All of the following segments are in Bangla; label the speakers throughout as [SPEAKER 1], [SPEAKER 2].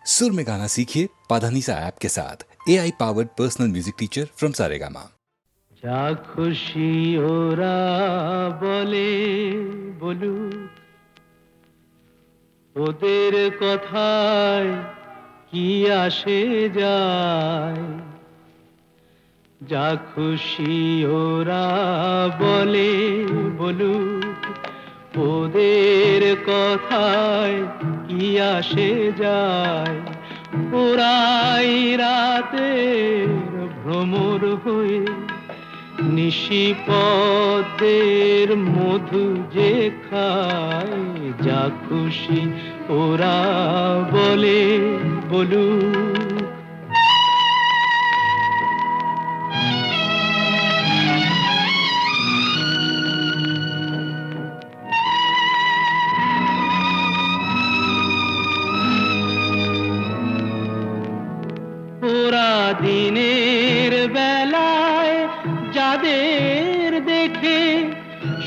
[SPEAKER 1] सुर में गाना सीखिए पाधानीसा ऐप के साथ AI powered personal music teacher from Saregama.
[SPEAKER 2] যা খুশি ওরা বলে বলুক, ওদের কথায় কি আসে যায়। যা খুশি ওরা বলে বলুক, ওদের কথায় কি আসে যায়। ওরাই রাতের ভ্রমর হয়ে নিশিপদের মধু যে খায়। যা খুশি ওরা বলে বলুক। ওরা দিনের বেলায় যাদের দেখে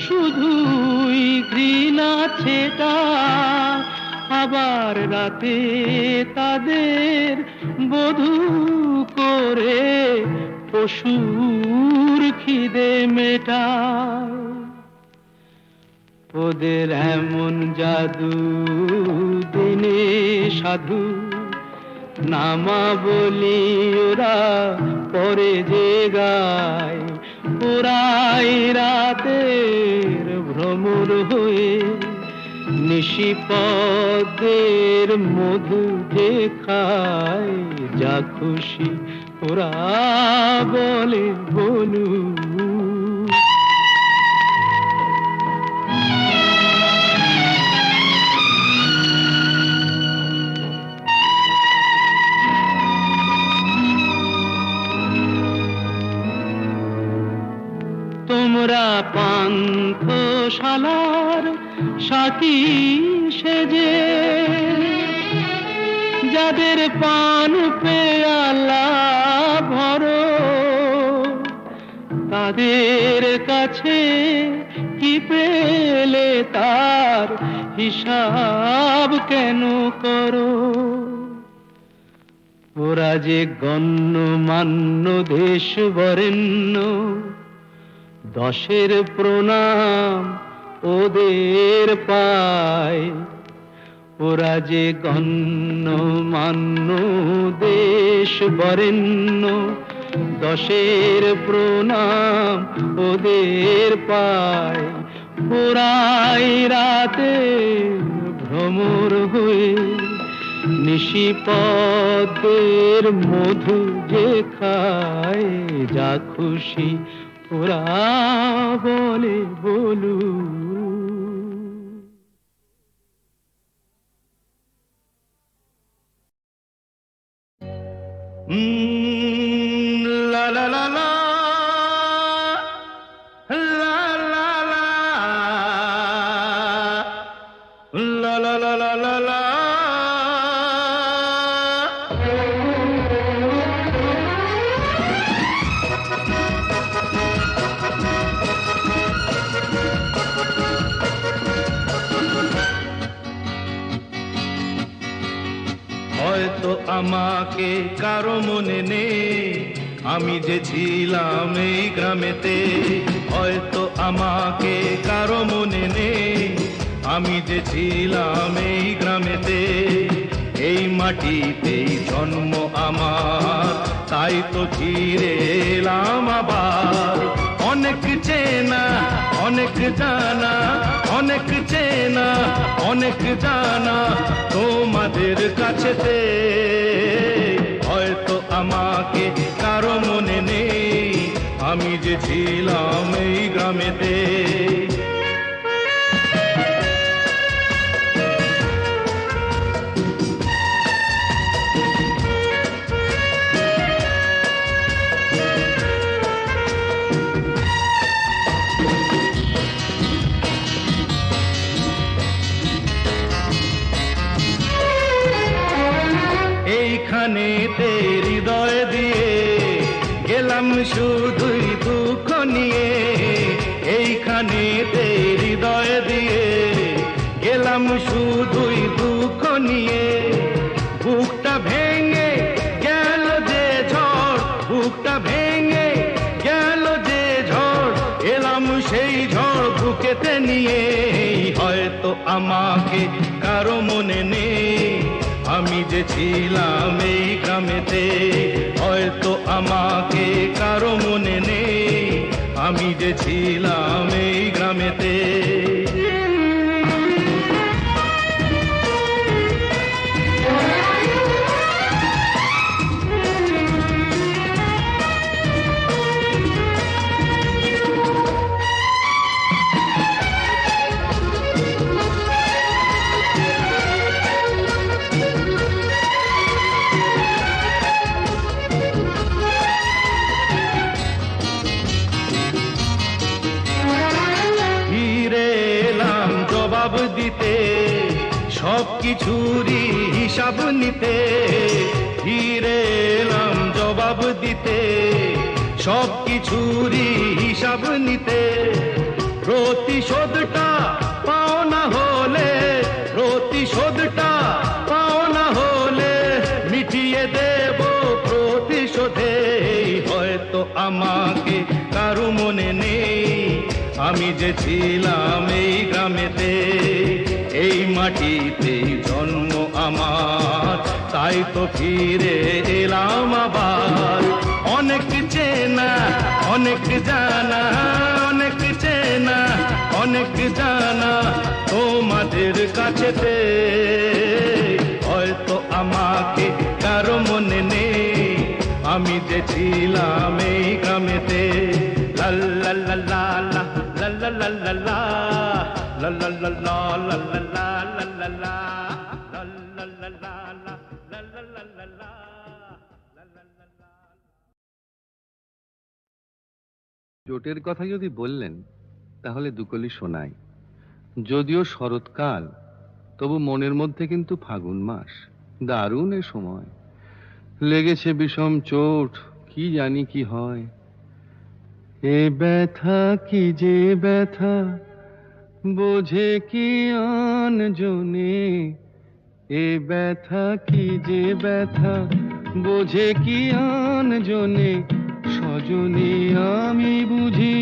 [SPEAKER 2] শুধুই ঘৃণা ছেটা, আবার রাতে তাদের বধূ করে পশুর খিদে মেটায়। ওদের এমন জাদু দিনে সাধু নামা বলি ওরা পরে যে গায়। ওরাই রাতের ভ্রমর হয়ে নিশিপদের মধু যে খায়। যা খুশি ওরা বলে বলুক। তোমরা পান্থশালার সাথী সেজে যাদের পান পেয়ালা ভরো, তাদের কাছে কি পেলে তার হিসাব কেন করো। ওরা যে গণ্যমান্য দেশ বরেণ্য, দশের প্রণাম ওদের পায়। ওরা যে গণ্যমান্য দেশ বরেণ্য, দশের প্রণাম ওদের পায়। ওরাই রাতে ভ্রমর হয়ে নিশিপদের মধু যে খায়। যা খুশি ওরা বলে বলুক। লা লা লা লা লা লা লা লা লা লা লা লা। হয়তো আমাকে কারো মনে নেই, আমি যে ছিলাম এই গ্রামেতে। হয়তো আমাকে কারো মনে নেই, আমি যে ছিলাম এই গ্রামেতে। এই মাটিতেই জন্ম আমার, তাই তো ফিরে এলাম আবার। অনেক চেনা অনেক জানা, অনেক চেনা অনেক জানা তোমাদের কাছেতে। হয়তো আমাকে কারো মনে নেই, আমি যে ছিলাম এই গ্রামেতে। এইখানেতে হৃদয় দিয়ে গেলাম শুধুই দুঃখ নিয়ে। এইখানেতে হৃদয় দিয়ে গেলাম শুধুই দুঃখ নিয়ে। বুকটা বুকেতে নিয়ে, হয়তো আমাকে কারো মনে নেই, আমি যে ছিলাম এই গ্রামেতে। হয়তো আমাকে কারো মনে নেই, আমি যে ছিলাম এই গ্রামেতে। জবাব দিতে, সব কিছুরই হিসাব নিতে। ফিরে এলাম জবাব দিতে, সব কিছুরই হিসাব নিতে। প্রতিশোধটা পাও না হলে, প্রতিশোধটা পাও না হলে, মিটিয়ে দেব প্রতিশোধে। হয়তো আমাকে কারো মনে নেই, আমি যে ছিলাম এই গ্রামেতে। এই মাটিতে জন্ম আমার, তাই তো ফিরে এলাম আবার। অনেক চেনা অনেক জানা, অনেক চেনা অনেক জানা তোমাদের কাছেতে। হয়তো আমাকে কারো মনে নেই, আমি যে ছিলাম এই গ্রামেতে। লা লা লা লা লা la la la la la la la la la la la la la la la la
[SPEAKER 3] চোটের কথা যদি বললেন তাহলে দুকলি শোনাই। যদিও শরৎকাল, তবু মনের মধ্যে কিন্তু ফাগুন মাস। দারুণ এ সময়, লেগেছে বিষম চোট, কি জানি কি হয়। এ ব্যথা কি যে ব্যথা, বোঝে কি আনজনে। এ ব্যথা কি যে ব্যথা, বোঝে কি আনজনে। সজনী আমি বুঝি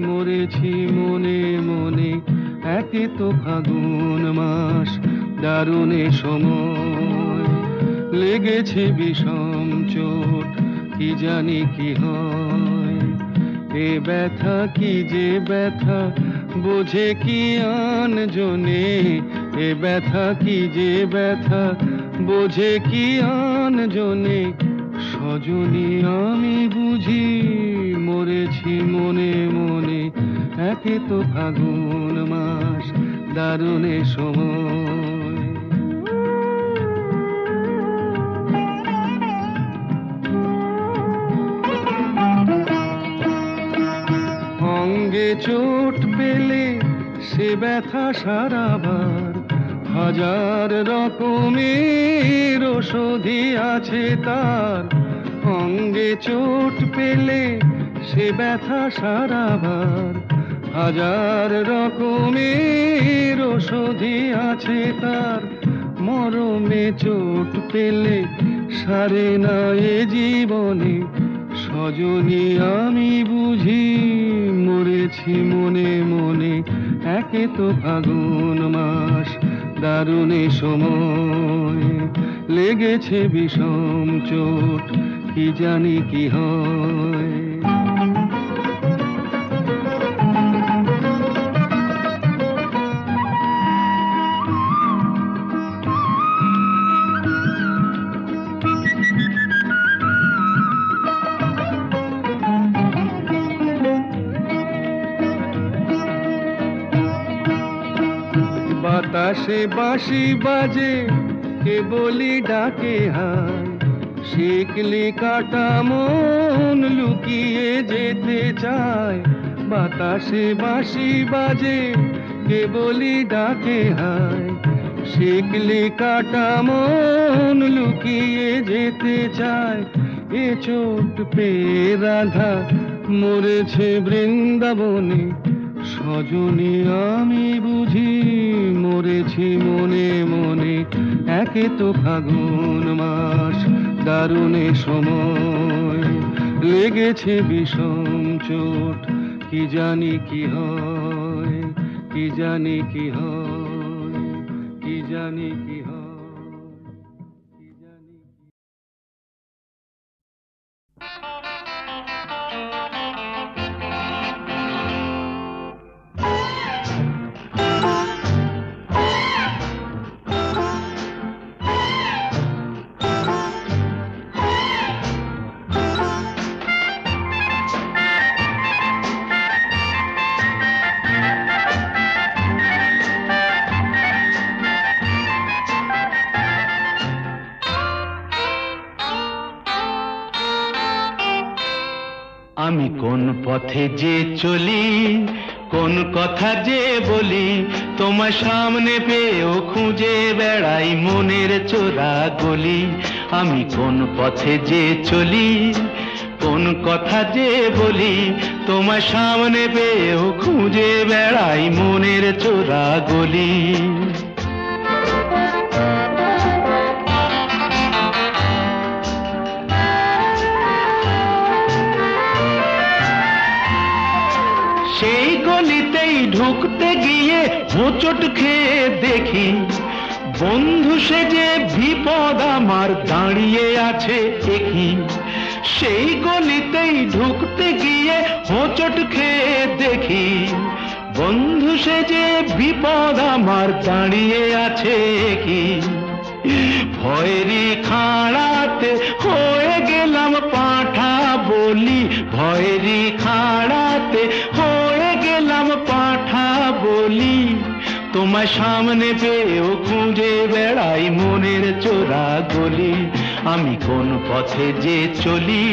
[SPEAKER 3] মরেছি মনে মনে। একে তো ফাগুন মাস, দারুণ এ সময়, লেগেছে বিষম চোট, কি জানি কি হয়। এ ব্যথা কি যে ব্যথা, বোঝে কি আনজনে। এ ব্যথা কি যে ব্যথা, বোঝে কি আনজনে। সজনী আমি বুঝি মরেছি মনে মনে। একে তো ফাগুন মাস, দারুণ এ সময়। অঙ্গে চোট পেলে সে ব্যথা সারাবার, হাজার রকমের ওষুধি আছে তার। অঙ্গে চোট পেলে সে ব্যথা সারাবার, হাজার রকমের ওষুধি আছে তার। মরমে চোট পেলে সারে না এ জীবনে। সজনী আমি বুঝি মরেছি মনে মনে। একে তো ফাগুন মাস, দারুণ এ সময়, লেগেছে বিষম চোট, কি জানি কি হয়। বাতাসে বাঁশি বাজে, কে বলি ডাকে হায়। শিকলি কাটা মন লুকিয়ে যেতে চায়। বাতাসে বাঁশি বাজে, কে বলি ডাকে হায়। শিকলি কাটা মন লুকিয়ে যেতে চায়। এ চোট পেয়ে রাধা মরেছে বৃন্দাবনে। সজনী আমি বুঝি মরেছি মনে মনে। একে তো ফাগুন মাস, দারুণ এ সময়, লেগেছে বিষম চোট, কি জানি কি হয়। কি জানি কি হয়, কি জানি কি হয়, কি জানি কি
[SPEAKER 2] আমি কোন পথে যে চলি, কোন কথা যে বলি, তোমার সামনে পেয়েও খুঁজে বেড়াই মনের চোরা গলি। আমি কোন পথে যে চলি, কোন কথা যে বলি, তোমার সামনে পেয়েও খুঁজে বেড়াই মনের চোরা গলি। সেই গলিতেই ঢুকতে গিয়ে হোঁচট খেয়ে দেখি, বন্ধু সেজে বিপদ আমার দাঁড়িয়ে আছে একই। সেই গলিতেই ঢুকতে গিয়ে হোঁচট খেয়ে দেখি, বন্ধু সেজে বিপদ আমার দাঁড়িয়ে আছে কি। ভয়েরই খাড়াতে হয়ে গেলাম পাঁঠা বলি, ভয়েরই খাড়াতে হয়ে গেলাম পাঁঠা বলি। তোমার সামনে পেয়েও খুঁজে বেড়াই মনের চোরা গলি। আমি কোন পথে যে চলি,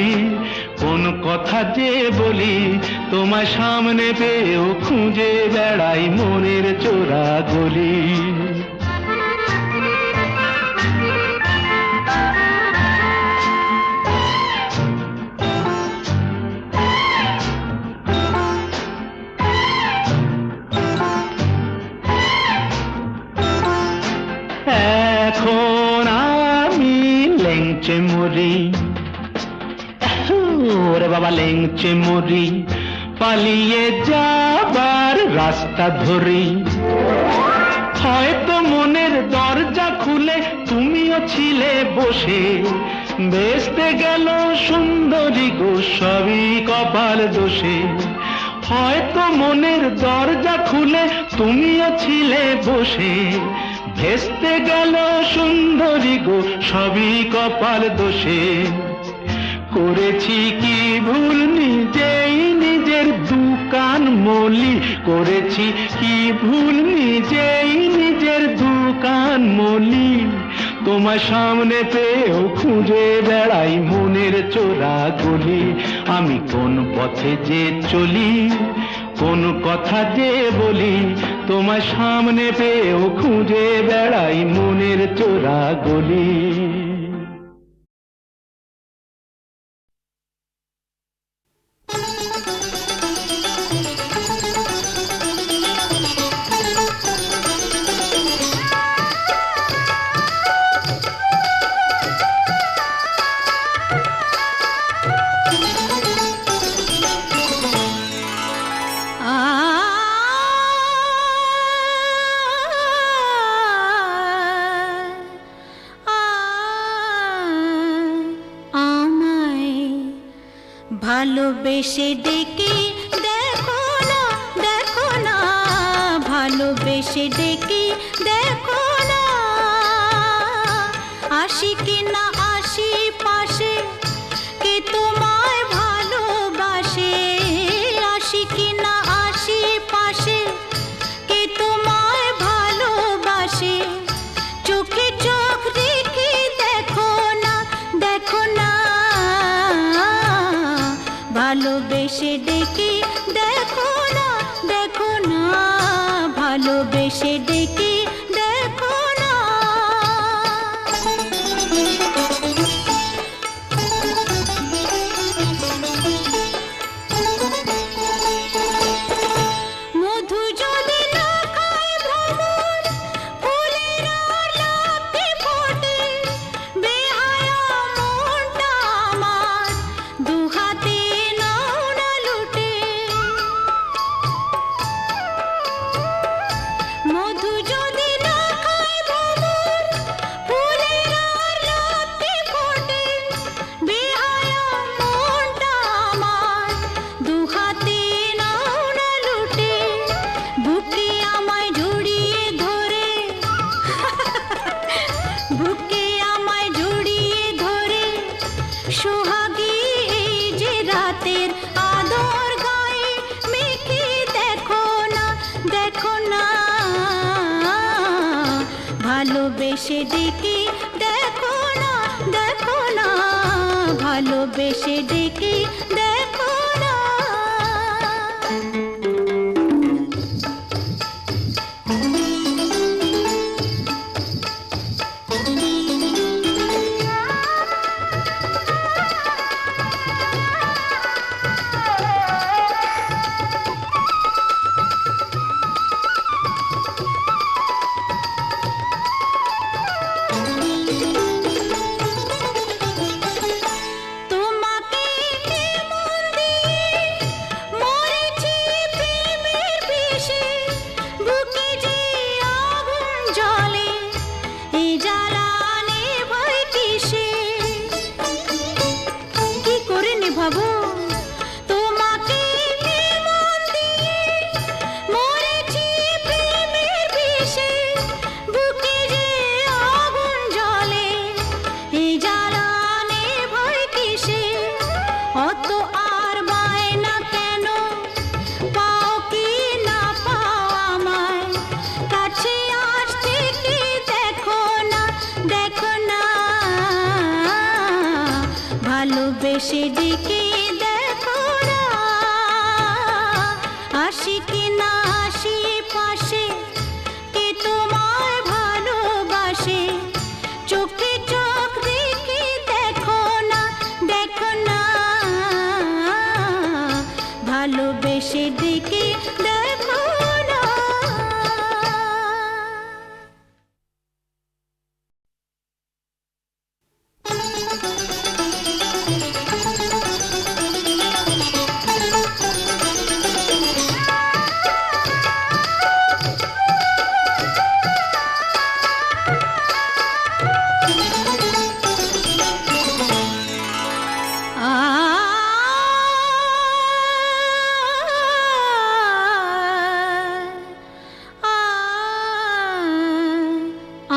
[SPEAKER 2] কোন কথা যে বলি, তোমার সামনে পেয়েও খুঁজে বেড়াই মনের চোরা গলি। এখন আমি লেংচে মরি, ওরে বাবা লেংচে মরি, পালিয়ে যাবার রাস্তা ধরি। হয়তো মনের দরজা খুলে তুমিও ছিলে বসে, বেসতে গেল সুন্দরী গো সবই কপাল দোষে। হয়তো মনের দরজা খুলে তুমিও ছিলে বসে, ভেস্তে গেল সুন্দরী গো সবই কপাল দোষে। করেছি কি ভুল নিজেই নিজের দুকান মলি, করেছি কি ভুল নিজেই নিজের দুকান মলি। তোমার সামনে পেয়েও খুঁজে বেড়াই মনের চোরা গলি। আমি কোন পথে যে চলি, কোন কথা যে বলি, তোমার সামনে পেয়েও খুঁজে বেড়াই মনের চোরা গলি।
[SPEAKER 4] ভালোবেসে ডেকে দেখো না, দেখো না, ভালোবেসে ডেকে দেখো না, আসি কি না আসি পাশে, কে তোমায় ভালোবাসে। আসি কি না আসি পাশে, কে তোমায় ভালোবাসে। চোখে চোখ রেখে দেখো না, দেখো না, ভালোবেসে ডেকে দেখো না, দেখো না, ভালোবেসে ডেকে দেখো না। মধু যদি না খায় ভ্রমর, ফুলের আর লাফে ফোটে, বেহায়া মনটা আমার দুহাতে নাও না লুটে। রাতের আদর গায়ে মেখে দেখো না, দেখো না, ভালোবেসে ডেকে দেখো না, দেখো না, ভালোবেসে ডেকে দেখো না। তোমাকে মন দিয়ে মরেছি প্রেমের বিষে, বুকে যে আগুন জ্বলে এই জ্বালা নেভাই কিসে, কি করে নেভাবো? তোমাকে মন দিয়ে মরেছি প্রেমের বিষে, বুকে যে আগুন জ্বলে এই জ্বালা নেভাই কিসে, অত আর বায়না কেন, পাও কি না পাও আমায়, কাছে আসতে কি দেখো না, দেখো না, ভালোবেসে ডেকে দেখো না, আসি কি না আসি পাশে, কে তোমায় ভালোবাসে, চোখে চোখ রেখে দেখো না, দেখো না, ভালোবেসে ডেকে দেখো না।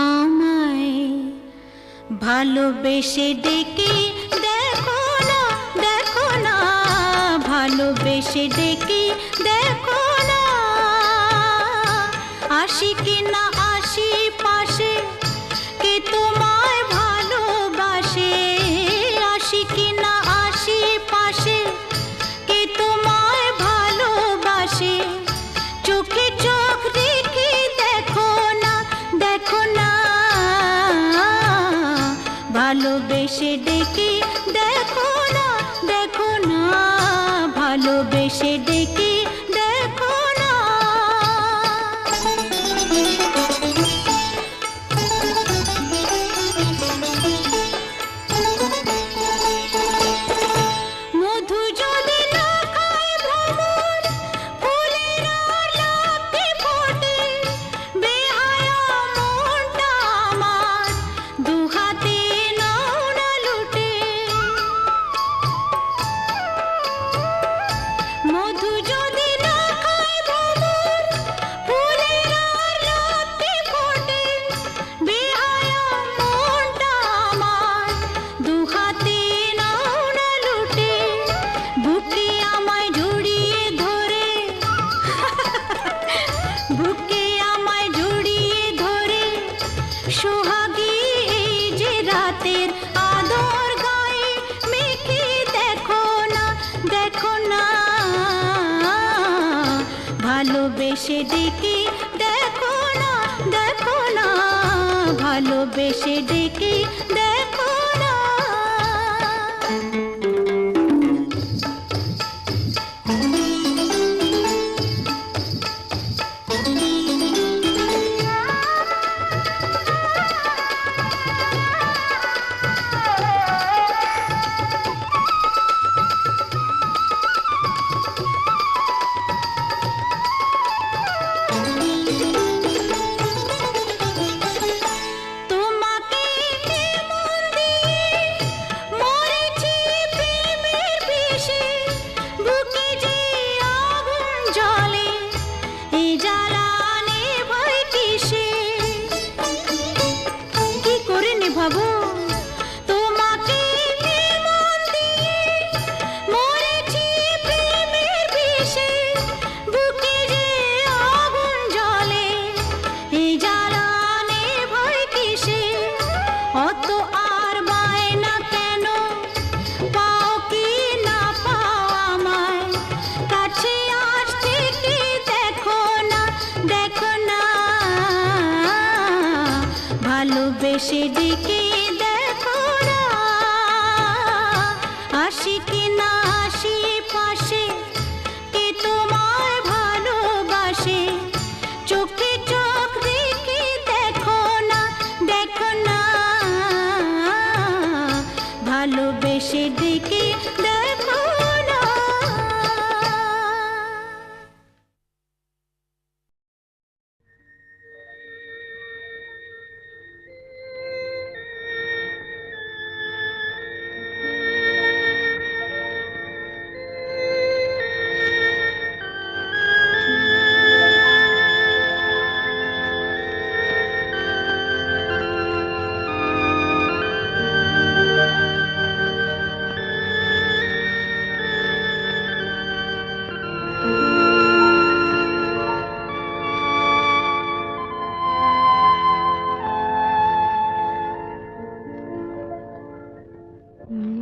[SPEAKER 4] আমায় ভালোবেসে ডেকে দেখো না, দেখো না, ভালোবেসে ডেকে দেখো না, আসি কি না আসি পাশে, কে তোমায় ভালোবাসে, আসি কি না আসি পাশে, কে তোমায় ভালোবাসে, চোখে চোখ রেখে দেখো না, দেখো না, ভালোবেসে ডেকে দেখো না, দেখো না, ভালোবেসে ডেকে দেখো না। মধু যদি না খায় ভ্রমর, ফুলের আর লাফে ফোটে, বেহায়া মনটা আমার দুহাতে নাও না লুটে, মধু যদি না খায় ভ্রমর, ফুলের আর লাফে ফোটে, বেহায়া মনটা আমার দুহাতে নাও না লুটে, বুকে আমায় জড়িয়ে ধরে, বুকে আমায় জড়িয়ে ধরে, সোহাগী এই যে রাতের আদর গায়ে মেখে দেখো না, দেখো না, ভালোবেসে ডেকে দেখো না, দেখো না, ভালোবেসে ডেকে দেখো না। তোমাকে ভালোবেসে ডেকে দেখো না, আসি কি না আসি পাশে, কে তোমায় ভালোবাসে। চোখে চোখ রেখে দেখো না, দেখো না, ভালোবেসে ডেকে দেখো না।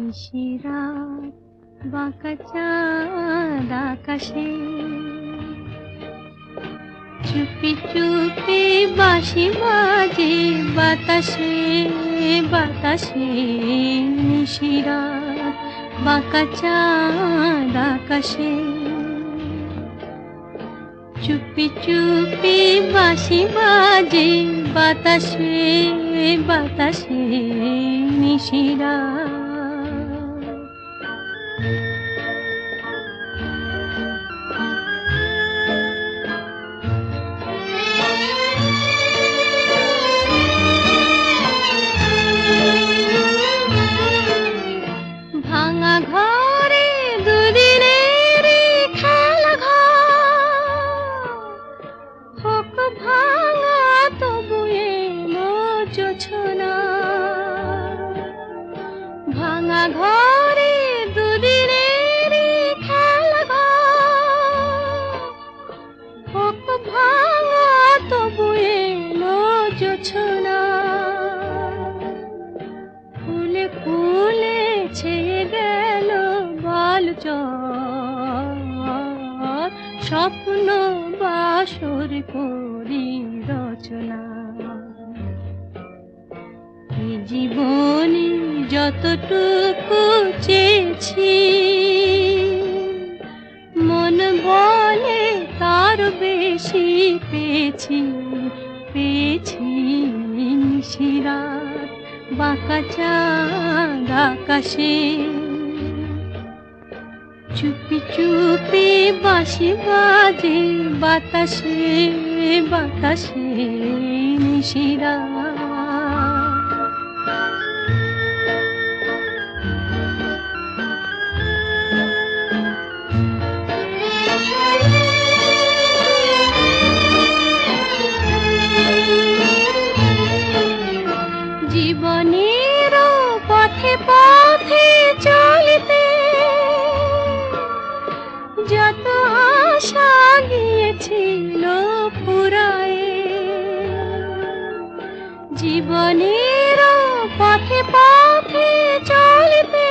[SPEAKER 4] নিশিরাত বাঁকা চাঁদ আকাশে, চুপি চুপি বাঁশি বাজে বাতাসে বাতাসে। নিশিরাত বাঁকা চাঁদ আকাশে, চুপি চুপি বাঁশি বাজে বাতাসে বাতাসে। নিশিরাত ভাঙা ঘরে দুদিনের খেলা ঘর, হোক ভাঙা তবু এলো জোছনা। ভাঙা ঘরে দুদিনের খেলা ঘর, হোক ভাঙা তবু এলো জোছনা। ফুলে ফুলে ছেয়ে গেল বালুচর, স্বপ্ন বাসর করি রচনা। এই জীবনে যতটুকু চেয়েছি, মন বলে তার বেশি পেয়েছি পেয়েছি। নিশিরাত বাঁকা চাঁদ আকাশে, চুপি চুপি বাঁশি বাজে বাতাসে বাতাসে। নিশিরাত জীবনের পথে পথে চলিতে যত আশা গিয়েছিল ফুরায়ে। জীবনের পথে পথে চলিতে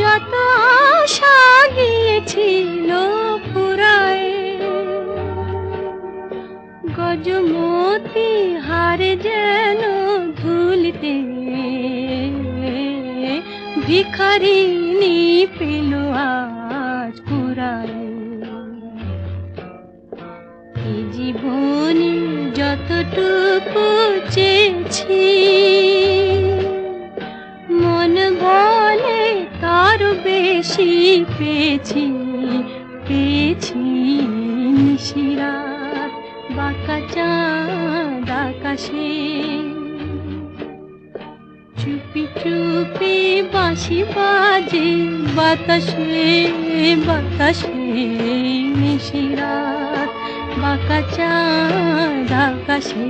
[SPEAKER 4] যত আশা গিয়েছিল ফুরায়ে। গজমতি হারে যেন ধুলিতে ভিখারিনী পেল আজ কুড়ায়ে। এই জীবনে যতটুকু চেয়েছি, মন বলে তার বেশি পেয়েছি পেয়েছি। নিশিরাত বাঁকা চাঁদ আকাশে, চুপি চুপি বাঁশি বাজে বাতাসে বাতাসে। নিশিরাত বাঁকা চাঁদ আকাশে।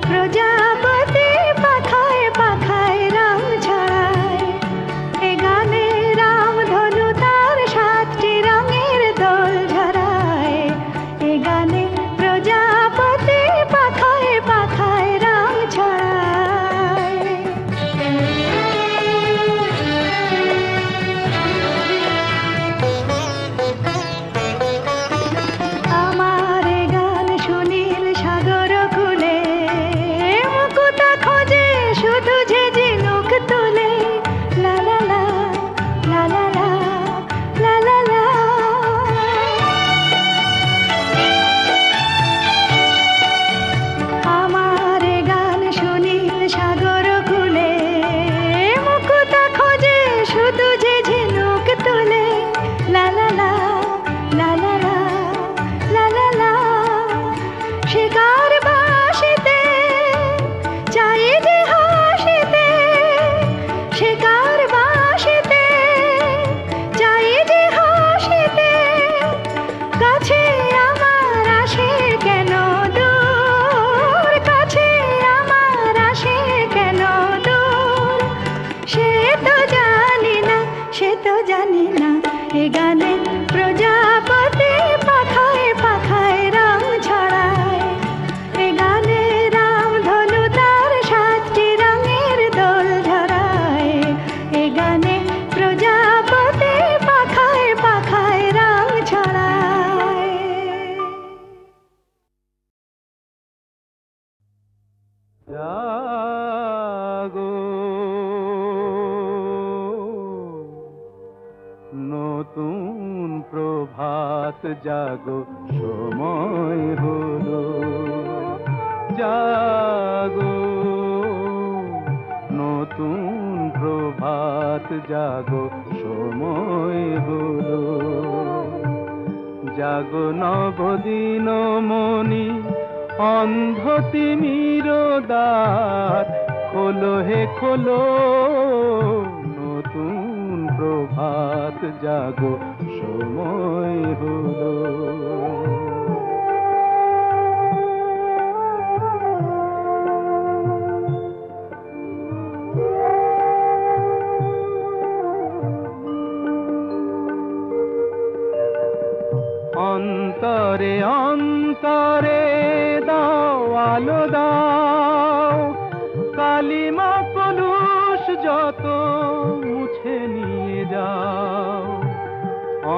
[SPEAKER 4] প্রজাপতি পাখায় পাখায় রং ছড়ায়। এ গানে রামধনু তার 7টি রঙের দোল ঝরায়। এ গানে প্রজাপতি পাখায় পাখায় রং ছড়ায়। আমার এ গান সুনীল সাগর কূলে, মুকুতা খোঁজে শুধু যে ঝিনুক তুলে। লা লা লা, লা লা লা, লা লা লা। আমার এ গান সুনীল সাগর কূলে, মুকুতা খোঁজে শুধু যে ঝিনুক তুলে। লা লা লা, লা লা লা, লা লা লা। শিকার বাসিতে চাই যে হাসিতে, শিকার বাসিতে চাই যে হাসিতে। কাছে আমার আসে কেন দূর, কাছে আমার আসে কেন দূর। সে তো জানি না, সে তো জানি না। এ গানে প্রজাপতি পাখায় পাখায় রং ছড়ায়। এ গানে রামধনু তার 7টি রঙের দোল ঝরায়। এ গানে প্রজাপতি পাখায় পাখায় রং ছড়ায়।
[SPEAKER 3] জাগো নতুন প্রভাত জাগো, সময় হলো। জাগো নতুন প্রভাত জাগো, সময় হলো। জাগো নবদিন মনি, অন্ধ তিমির দ্বার খোলো হে খোলো। নতুন প্রভাত জাগো, সময় হলো। অন্তরে অন্তরে দাও আলো দাও, কালিমা কলুষ যত মুছে নিয়ে যাও।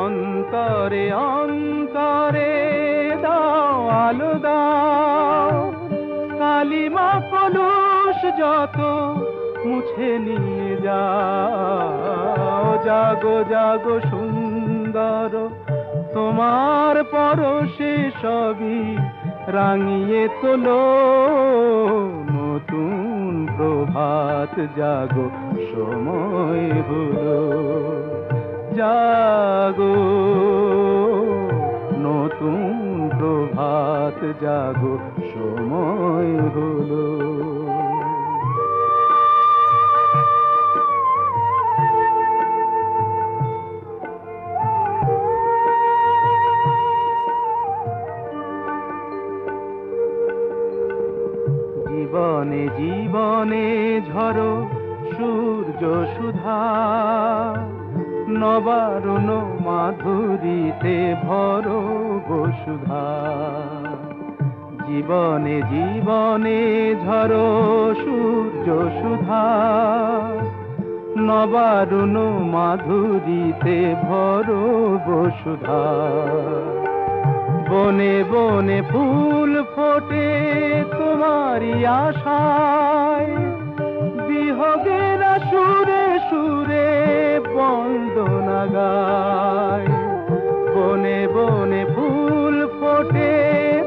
[SPEAKER 3] অন্তরে অন্তরে দাও আলো দাও, কালিমা কলুষ যত মুছে নিয়ে যাও। জাগো জাগো সুন্দর, তোমার পরশে সবই রাঙিয়ে তোলো। নতুন প্রভাত জাগো, সময় হলো। জাগো নতুন প্রভাত জাগো, সময় হলো। জীবনে জীবনে ঝরো সূর্য সুধা, নবারুণ মাধুরীতে ভরো বসুধা। জীবনে জীবনে ঝরো সূর্য সুধা, নবারুণ মাধুরীতে ভরো বসুধা। বনে বনে ফুল ফোটে তোমারি আশায়, বিহগের সুরে সুরে বন্দনা গায়। বনে বনে ফুল ফোটে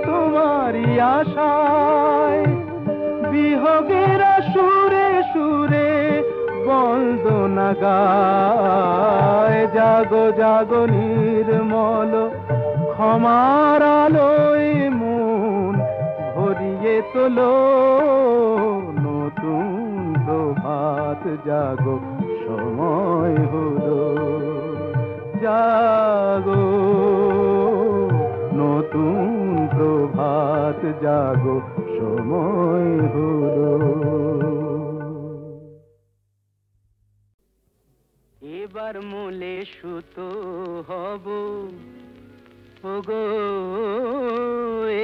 [SPEAKER 3] তোমারি আশায়, বিহগের সুরে সুরে বন্দনা গায়। জাগো জাগো নির্মল ক্ষমার আলোয় মন ভরিয়ে তোলো। নতুন প্রভাত জাগো, সময় হলো। জাগো নতুন প্রভাত জাগো, সময় হলো। এবার মূলে সুতো হব ওগো,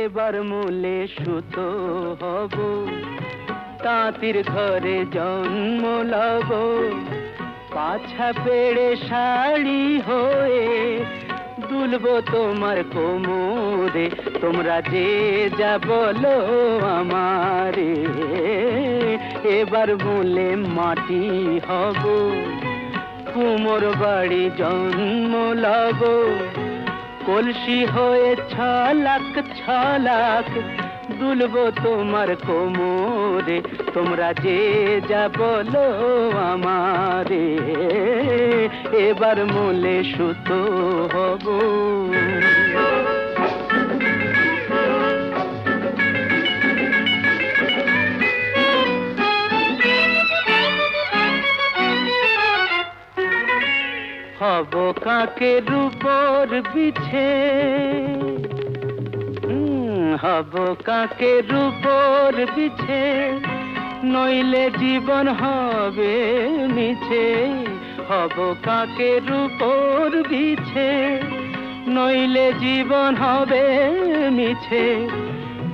[SPEAKER 3] এবার মূলে সুতো হব, তাঁতির ঘরে জন্ম লব, পাছা পেড়ে শাড়ি হয়ে দুলবো তোমার কোমরে, তোমরা যে যা বলো আমারে, এবার মূলে মাটি হব, কুমোর বাড়ি জন্ম লব, কলসি হয়ে ছলাক দুলবো তোমার কোমরে, তোমরা যে যা বলো আমারে, এবার মূলে সুতো হব। হব কাকের উপর বিছে, হব কাকের উপর বিছে, নইলে জীবন হবে মিছে, হব কাকের উপর বিছে, নইলে জীবন হবে মিছে,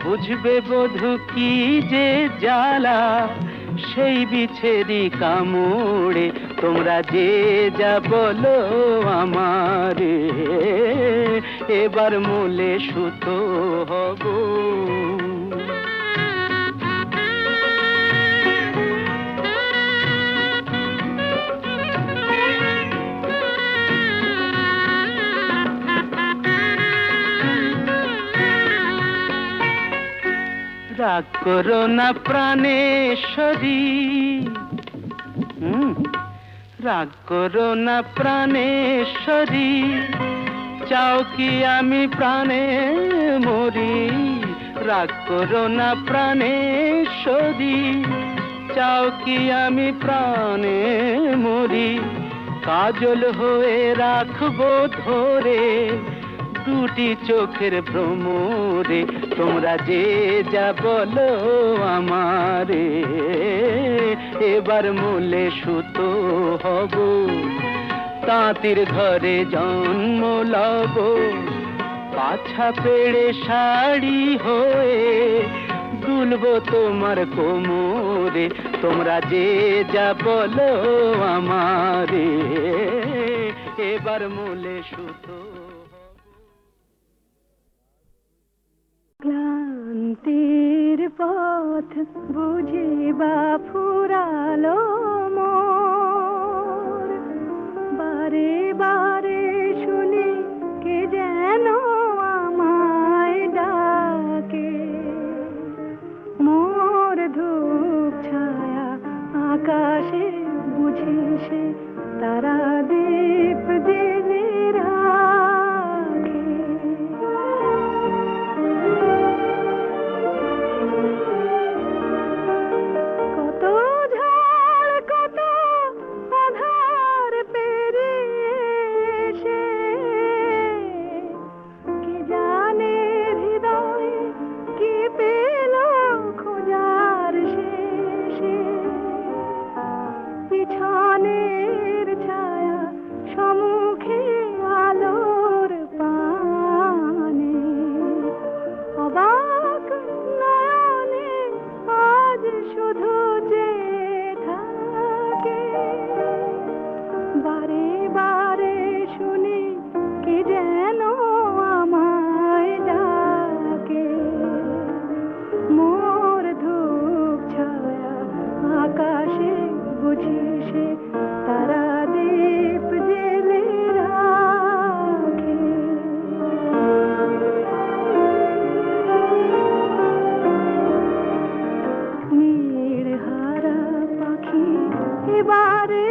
[SPEAKER 3] বুঝবে বধূ কি যে জ্বালা সেই বিছেরি কামড়ে, তোমরা যে যা বলো আমারে, এবার মূলে সুতো হব। রাগ করো না প্রাণেশ্বরী, রাগ করো না প্রাণেশ্বরী, চাও কি আমি প্রাণে মরি, রাগ করো না প্রাণেশ্বরী, চাও কি আমি প্রাণে মরি, কাজল হয়ে রাখবো ধরে দুটি চোখের ভ্রমরে, তোমরা যে যা বলো আমারে, এবার মূলে সুতো হব, তাঁতির ঘরে জন্ম লব, পাছা পেড়ে শাড়ি হয়ে দুলবো তোমার কোমরে, তোমরা যে যা বলো আমারে, এবার মূলে সুতো।
[SPEAKER 4] ক্লান্তির পথ বুঝি বা ফুরালো মোর, বারে বারে শুনি কে যেন আমায় ডাকে, মোর ধূপ ছায়া আকাশে বুঝি সে তারা দীপ জেলে রাখে, কত ঝড় কত আধার পেরিয়ে এসে, কি জানে হৃদয়ে কি পেল খোঁজার শেষে, পিছনের ছায়া সম্মুখে আলোর পানে, অবাক নয়নে আজ শুধু যে থাকে, বারে বারে শুনি কি যেন আমায় ডাকে, মোর ধূপ ছায়া আকাশে বুঝি সে তারা দীপ জেলে রাখে। নীড় হারা পাখি এবারে